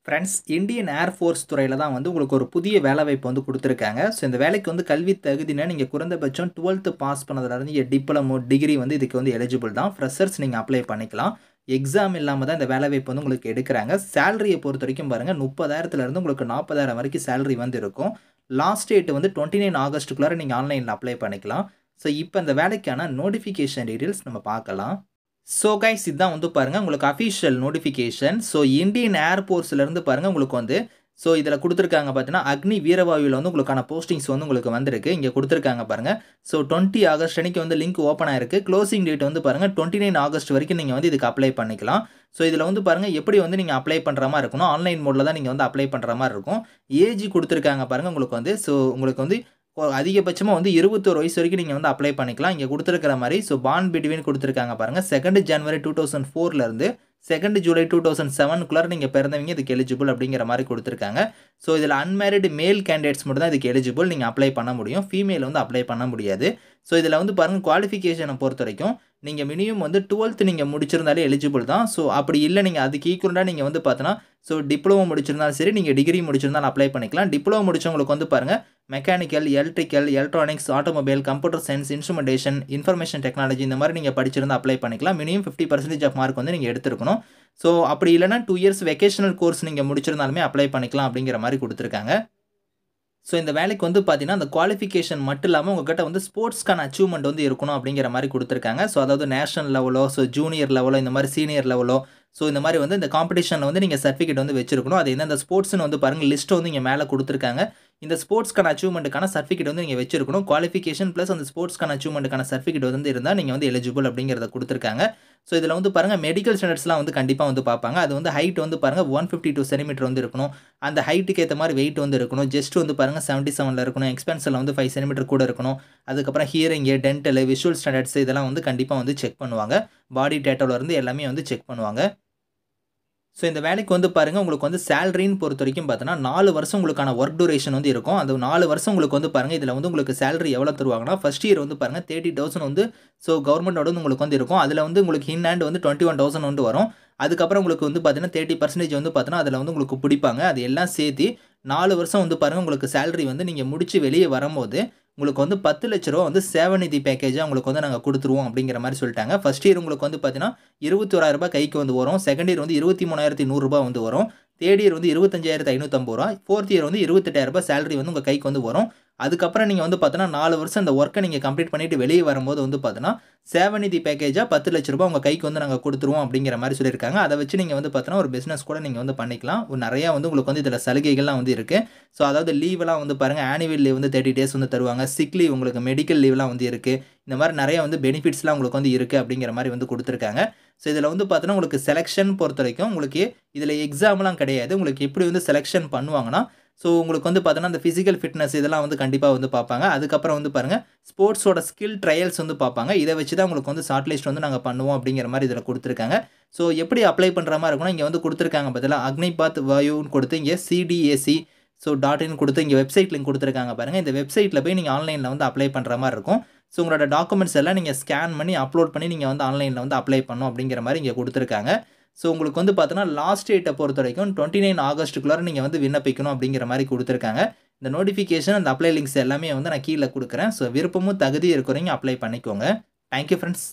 Friends, Indian air force துறையில தான் வந்து உங்களுக்கு ஒரு புதிய வேலைவாய்ப்பு வந்து குடுத்துருக்காங்க. ஸோ இந்த வேலைக்கு வந்து கல்வி தகுதினா, நீங்க குறைந்தபட்சம் 12த் பாஸ் பண்ணதுலருந்து டிப்ளமோ, டிகிரி வந்து இதுக்கு வந்து எலிஜிபிள் தான். ஃப்ரெஷர்ஸ் நீங்க அப்ளை பண்ணிக்கலாம். எக்ஸாம் இல்லாம தான் இந்த வேலைவாய்ப்பு வந்து உங்களுக்கு எடுக்குறாங்க. சேலரிய பொறுத்தவரைக்கும் பாருங்க, 30,000லேருந்து உங்களுக்கு 40,000 வரைக்கும் சேலரி வந்து இருக்கும். லாஸ்ட் டேட் வந்து 29 ஆகஸ்ட்டுக்குள்ளார நீங்க ஆன்லைன்ல அப்ளை பண்ணிக்கலாம். ஸோ இப்ப இந்த வேலைக்கான நோட்டிஃபிகேஷன் டீட்டெயில்ஸ் நம்ம பார்க்கலாம். ஸோ கைஸ், இதான் வந்து பாருங்க உங்களுக்கு அஃபிஷியல் நோட்டிஃபிகேஷன். ஸோ இந்தியன் ஏர்ஃபோர்ஸ்லேருந்து பாருங்க உங்களுக்கு வந்து ஸோ இதில குடுத்துருக்காங்க பார்த்தீங்கன்னா, அக்னி வீரவாயுவில வந்து உங்களுக்கான போஸ்டிங்ஸ் வந்து உங்களுக்கு வந்திருக்கு. இங்க குடுத்துருக்காங்க பாருங்க. ஸோ 20 ஆகஸ்ட் அன்னைக்கு வந்து லிங்க் ஓப்பன் ஆயிருக்கு. குளோசிங் டேட் வந்து பாருங்க 29 ஆகஸ்ட் வரைக்கும் நீங்க வந்து இதுக்கு அப்ளை பண்ணிக்கலாம். ஸோ இதில வந்து பாருங்க எப்படி வந்து நீங்க அப்ளை பண்ற மாரி இருக்கணும். ஆன்லைன் மோட்ல தான் நீங்க வந்து அப்ளை பண்ற மாரி இருக்கும். ஏஜ் குடுத்துருக்காங்க பாருங்க உங்களுக்கு வந்து. ஸோ உங்களுக்கு வந்து அதிகபட்சமா வந்து 21 வயசு வரைக்கும் நீங்க வந்து அப்ளை பண்ணிக்கலாம். இங்க குடுத்திருக்கிற மாரி ஸோ பார்ன் பிட்வீன் குடுத்திருக்காங்க பாருங்க. 2 ஜனவரி 2004லேருந்து 2 ஜூலை 2007க்குள்ளார நீங்க பிறந்தவங்க இதுக்கு எலிஜிபிள் அப்படிங்கிற மாரி குடுத்திருக்காங்க. ஸோ இதில அன்மேரிட் மேல் கேண்டிடேட்ஸ் மட்டும் தான் இதுக்கு எலிஜிபிள். நீங்க அப்ளை பண்ண முடியும். ஃபீமேல் வந்து அப்ளை பண்ண முடியாது. ஸோ இதில வந்து பாருங்க குவாலிஃபிகேஷன பொறுத்தவரைக்கும் நீங்க மினிமம் வந்து 12த் நீங்க முடிச்சிருந்தாலே எலிஜிபிள் தான். ஸோ அப்படி இல்ல நீங்க அதுக்கு ஈக்குவலா நீங்க வந்து பார்த்தீங்கன்னா, ஸோ டிப்ளமோ முடிச்சிருந்தாலும் சரி, நீங்க டிகிரி முடிச்சிருந்தாலும் அப்ளை பண்ணிக்கலாம். டிப்ளமோ முடிச்சவங்களுக்கு வந்து பாருங்க mechanical, electrical, electronics, automobile, computer science, instrumentation, information technology இந்த மாரி நீங்க படிச்சிருந்தா அப்ளை பண்ணிக்கலாம். மினிமம் 50% ஆஃப் மார்க் வந்து நீங்க எடுத்திருக்கணும். ஸோ அப்படி இல்லன்னா 2 இயர்ஸ் வெகேஷனல் கோர்ஸ் நீங்க முடிச்சிருந்தாலுமே அப்ளை பண்ணிக்கலாம் அப்படிங்கிற மாரி குடுத்துருக்காங்க. ஸோ இந்த வேலைக்கு வந்து பார்த்தீங்கன்னா, அந்த குவாலிஃபிகேஷன் மட்டும் இல்லாம உங்ககிட்ட வந்து ஸ்போர்ட்ஸ்க்கான அச்சீவ்மென்ட் வந்து இருக்கணும் அப்படிங்கிற மாரி குடுத்துருக்காங்க. ஸோ அதாவது நேஷனல் லெவலோ, ஸோ ஜூனியர் லெவலோ, இந்த மாரி சீனியர் லெவலோ, ஸோ இந்த மாரி வந்து இந்த காம்படிஷன்ல வந்து நீங்க சர்டிஃபிகேட் வந்து வச்சிருக்கணும். அது எந்தெந்த ஸ்போர்ட்ஸ்ன்னு வந்து பாருங்க லிஸ்ட் வந்து இங்க மேல குடுத்துருக்காங்க. இந்த ஸ்போர்ட்ஸ்க்கான அச்சீவ்மென்ட்க்கான சர்டிஃபிகேட் வந்து நீங்க வச்சிருக்கணும். குவாலிஃபிகேஷன் பிளஸ் அந்த ஸ்போர்ட்ஸ்க்கான அச்சீவ்மென்ட்க்கான சர்டிஃபிகேட் வந்து இருந்தா நீங்க வந்து எலிஜிபிள் அப்படிங்கிறத குடுத்துருக்காங்க. ஸோ இதில வந்து பாருங்க மெடிக்கல் ஸ்டாண்டர்ட்ஸ்லாம் வந்து கண்டிப்பா வந்து பார்ப்பாங்க. அது வந்து ஹைட் வந்து பாருங்க 152 சென்டிமீட்டர் வந்து இருக்கணும். அந்த ஹைட்டுக்கு ஏத்த மாரி வெயிட் வந்து இருக்கணும். செஸ்ட் வந்து பாருங்க 77ல இருக்கணும். எக்ஸ்பென்ஷன்ல வந்து 5 சென்டிமீட்டர் கூட இருக்கணும். அதுக்கப்புறம் ஹியரிங், டென்டல், விஷுவல் ஸ்டாண்டர்ட்ஸ் இதெல்லாம் வந்து கண்டிப்பா வந்து செக் பண்ணுவாங்க. பாடி டேட்டால இருந்து எல்லாமே வந்து செக் பண்ணுவாங்க. ஸோ இந்த வேலைக்கு வந்து பாருங்க உங்களுக்கு வந்து சேலரின்னு பொறுத்தவரைக்கும் பார்த்தோன்னா, 4 வருஷம் உங்களுக்கான வொர்க் டியூரேஷன் வந்து இருக்கும். அந்த 4 வருஷம் உங்களுக்கு வந்து பாருங்க, இதில வந்து உங்களுக்கு சேலரி எவ்வளோ தருவாங்கன்னா, ஃபர்ஸ்ட் இயர் வந்து பாருங்க 30,000 வந்து ஸோ கவர்மெண்டோட வந்து உங்களுக்கு வந்து இருக்கும். அதில வந்து உங்களுக்கு இன் ஹேண்ட் வந்து 21,000 வந்து வரும். அதுக்கப்புறம் உங்களுக்கு வந்து பார்த்தீங்கன்னா, 30% வந்து பார்த்தீங்கன்னா, அதில வந்து உங்களுக்கு பிடிப்பாங்க. அது எல்லாம் சேர்த்தி 4 வருஷம் வந்து பாருங்க உங்களுக்கு சேலரி வந்து நீங்க முடிச்சு வெளிய வரும்போது, உங்களுக்கு வந்து ரூ. 10,00,000 வந்து சேவை நிதி பேக்கேஜா உங்களுக்கு வந்து நாங்க குடுத்துருவோம் அப்படிங்கிற மாரி சொல்லிட்டாங்க. ஃபர்ஸ்ட் இயர் உங்களுக்கு வந்து பார்த்தீங்கன்னா, ரூ. 21,000 கைக்கு வந்து வரும். செகண்ட் இயர் வந்து ரூ. 23,100 வந்து வரும். தேர்ட் இயர் வந்து ரூ. 25,550. ஃபோர்த் இயர் வந்து ரூ. 28,000 சேலரி வந்து உங்க கைக்கு வந்து வரும். அதுக்கப்புறம் நீங்க வந்து பார்த்தீங்கன்னா, 4 வருஷம் இந்த வொர்க்க நீங்க கம்ப்ளீட் பண்ணிட்டு வெளிய வரும்போது வந்து பார்த்தீங்கன்னா, சேவை நிதி பேக்கேஜா ரூ. 10,00,000 உங்க கைக்கு வந்து நாங்க குடுத்துருவோம் அப்படிங்கிற மாரி சொல்லியிருக்காங்க. அத வச்சு நீங்க வந்து பார்த்தீங்கன்னா, ஒரு பிசினஸ் கூட நீங்க வந்து பண்ணிக்கலாம். நெறையா வந்து உங்களுக்கு வந்து இதில சலுகைகள்லாம் வந்து இருக்கு. ஸோ அதாவது லீவ்லாம் வந்து பாருங்க, ஆனுவல் லீவ் வந்து 30 டேஸ் வந்து தருவாங்க. சிக் லீவ் உங்களுக்கு மெடிக்கல் லீவ்லாம் வந்து இருக்கு. இந்த மாரி நெறைய வந்து பெனிஃபிட்ஸ்லாம் உங்களுக்கு வந்து இருக்கு அப்படிங்கிற மாரி வந்து குடுத்துருக்காங்க. ஸோ இதில வந்து பார்த்தீங்கன்னா, உங்களுக்கு செலக்ஷன் பொறுத்தவரைக்கும் உங்களுக்கு இதில எக்ஸாம்லாம் கிடையாது. உங்களுக்கு எப்படி வந்து செலக்ஷன் பண்ணுவாங்கன்னா, ஸோ உங்களுக்கு வந்து பார்த்தீங்கன்னா, அந்த பிசிக்கல் ஃபிட்னஸ் இதெல்லாம் வந்து கண்டிப்பா வந்து பார்ப்பாங்க. அதுக்கப்புறம் வந்து பாருங்க, ஸ்போர்ட்ஸோட ஸ்கில் ட்ரையல்ஸ் வந்து பார்ப்பாங்க. இத வச்சு தான் உங்களுக்கு வந்து ஷார்ட் லிஸ்ட் வந்து நாங்க பண்ணுவோம் அப்படிங்கிற மாரி இதில குடுத்துருக்காங்க. ஸோ எப்படி அப்ளை பண்ற மாரி இருக்கும்னா, இங்க வந்து குடுத்துருக்காங்க பார்த்தீங்களா, அக்னிபாத் வாயுன்னு குடுத்து இங்க சிடிஏசி ஸோ .in குடுத்து இங்க வெப்சைட் லிங்க் குடுத்துருக்காங்க பாருங்க. இந்த வெப்சைட்ல போய் நீங்க ஆன்லைன்ல வந்து அப்ளை பண்ற மாரி இருக்கும். ஸோ உங்களோட டாக்குமெண்ட்ஸ் எல்லாம் நீங்க ஸ்கேன் பண்ணி அப்லோட் பண்ணி நீங்க வந்து ஆன்லைன்ல வந்து அப்ளை பண்ணணும் அப்படிங்கிற மாரி இங்க குடுத்துருக்காங்க. ஸோ உங்களுக்கு வந்து பார்த்தோன்னா, லாஸ்ட் டேட்ட பொறுத்தவரைக்கும் 29 ஆகஸ்ட்டுக்குள்ளார நீங்க வந்து விண்ணப்பிக்கணும் அப்படிங்கிற மாரி குடுத்துருக்காங்க. இந்த நோட்டிஃபிகேஷன், அந்த அப்ளை லிங்க்ஸ் எல்லாமே வந்து நான் கீழ குடுக்குறேன். ஸோ விருப்பமும் தகுதியும் இருக்கிறவங்க அப்ளை பண்ணிக்கோங்க. Thank you friends.